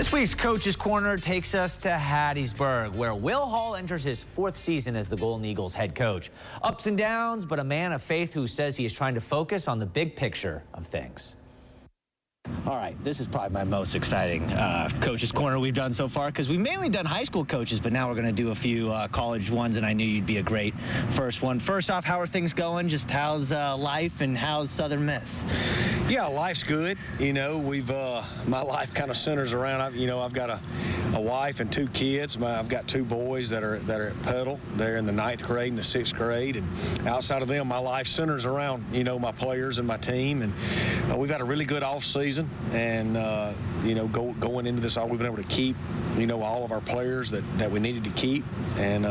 This week's Coach's Corner takes us to Hattiesburg, where Will Hall enters his 4th season as the Golden Eagles head coach. Ups and downs, but a man of faith who says he is trying to focus on the big picture of things. All right, this is probably my most exciting Coach's Corner we've done so far, because we've mainly done high school coaches, but now we're going to do a few college ones, and I knew you'd be a great first one. First off, how are things going? Just how's life and how's Southern Miss? Yeah, life's good. You know, my life kind of centers around, I've got a wife and 2 kids. I've got 2 boys that are at Petal. They're in the 9th grade and the 6th grade, and outside of them, my life centers around, my players and my team, and we've had a really good off season, and going into this, we've been able to keep, all of our players that we needed to keep, and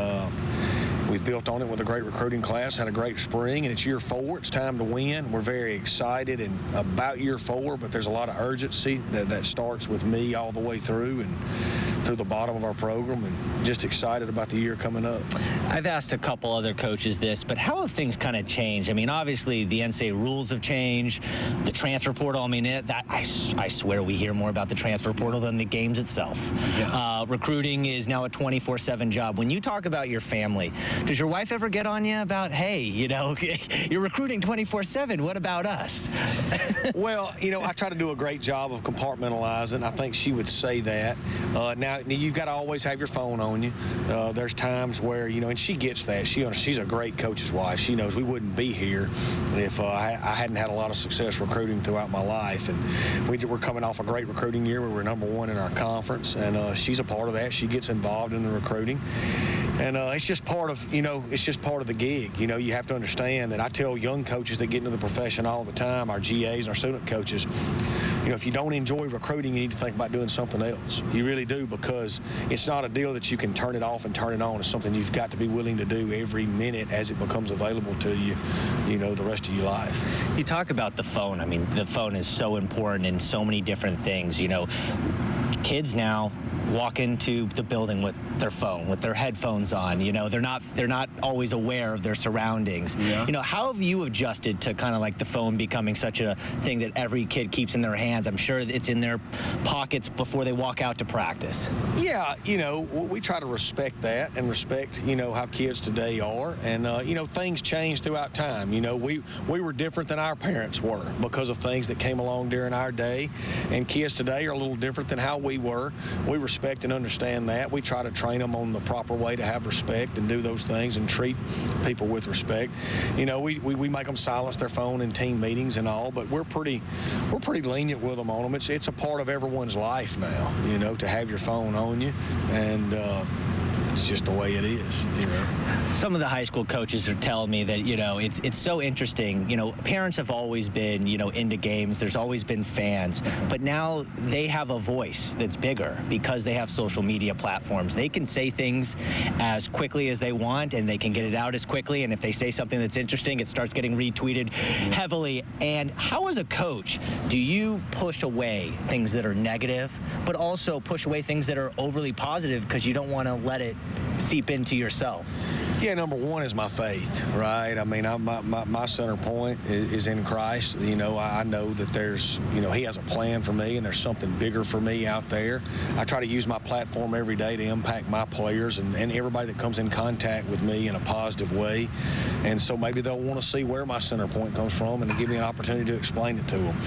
we've built on it with a great recruiting class, had a great spring, and it's year 4. It's time to win. We're very excited and about year 4, but there's a lot of urgency that starts with me all the way through and through the bottom of our program, and just excited about the year coming up. I've asked a couple other coaches this, but how have things kind of changed? I mean, obviously the NCAA rules have changed, the transfer portal. I mean, I swear we hear more about the transfer portal than the games itself. Yeah. Recruiting is now a 24/7 job. When you talk about your family, does your wife ever get on you about, hey, you're recruiting 24/7, what about us? Well, I try to do a great job of compartmentalizing. I think she would say that. Now, you've got to always have your phone on you. There's times where, and she gets that. She's a great coach's wife. She knows we wouldn't be here if I hadn't had a lot of success recruiting throughout my life. And we're coming off a great recruiting year where we're #1 in our conference, and she's a part of that. She gets involved in the recruiting. And it's just part of, it's just part of the gig. You have to understand that I tell young coaches that get into the profession all the time, our GAs and our student coaches, if you don't enjoy recruiting, you need to think about doing something else. You really do, because it's not a deal that you can turn it off and turn it on. It's something you've got to be willing to do every minute as it becomes available to you, the rest of your life. You talk about the phone. I mean, the phone is so important in so many different things. Kids now walk into the building with their phone, with their headphones on. They're not always aware of their surroundings. Yeah. How have you adjusted to kind of like the phone becoming such a thing that every kid keeps in their hands? I'm sure it's in their pockets before they walk out to practice. Yeah, we try to respect that and respect, how kids today are. And, things change throughout time. We were different than our parents were because of things that came along during our day. And kids today are a little different than how we were. We respect and understand that. We try to train them on the proper way to have respect and do those things and treat people with respect. We make them silence their phone in team meetings and all, but we're pretty lenient with them on them. It's a part of everyone's life now, to have your phone on you, and it's just the way it is. Some of the high school coaches are telling me that, it's so interesting. Parents have always been, into games. There's always been fans. But now they have a voice that's bigger because they have social media platforms. They can say things as quickly as they want, and they can get it out as quickly. And if they say something that's interesting, it starts getting retweeted heavily. And how, as a coach, do you push away things that are negative, but also push away things that are overly positive because you don't want to let it seep into yourself? Yeah, #1 is my faith, right? I mean, my center point is in Christ. I know that there's, he has a plan for me, and there's something bigger for me out there. I try to use my platform every day to impact my players and everybody that comes in contact with me in a positive way. And so maybe they'll want to see where my center point comes from and to give me an opportunity to explain it to them.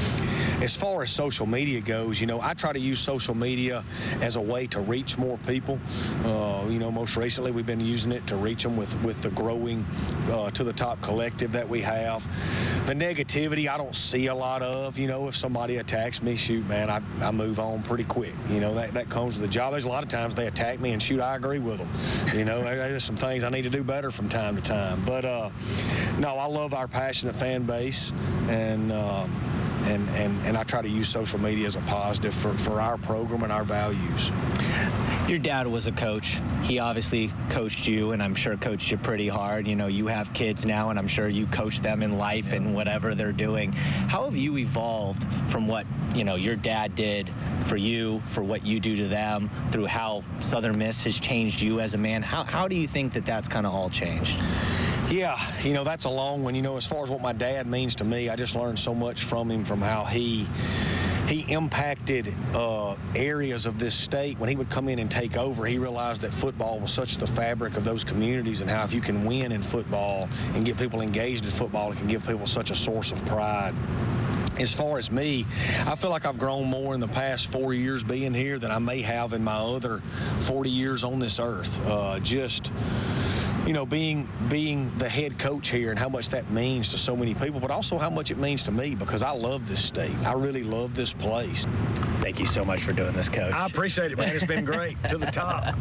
As far as social media goes, I try to use social media as a way to reach more people. Most recently we've been using it to reach them with the growing To the Top collective that we have. The negativity I don't see a lot of. If somebody attacks me, shoot, man, I move on pretty quick. That comes with the job. There's a lot of times they attack me, and shoot, I agree with them. There's some things I need to do better from time to time. But no, I love our passionate fan base, and I try to use social media as a positive for our program and our values. Your dad was a coach. He obviously coached you, and I'm sure coached you pretty hard. You have kids now, and I'm sure you coach them in life and whatever they're doing. How have you evolved from what, your dad did for you, for what you do to them, through how Southern Miss has changed you as a man? How do you think that that's kind of all changed? Yeah, that's a long one. As far as what my dad means to me, I just learned so much from him, from how he he impacted areas of this state. When he would come in and take over, he realized that football was such the fabric of those communities, and how if you can win in football and get people engaged in football, it can give people such a source of pride. As far as me, I feel like I've grown more in the past 4 years being here than I may have in my other 40 years on this earth. You know, being the head coach here and how much that means to so many people, but also how much it means to me, because I love this state. I really love this place. Thank you so much for doing this, Coach. I appreciate it, man. It's been great. To the top.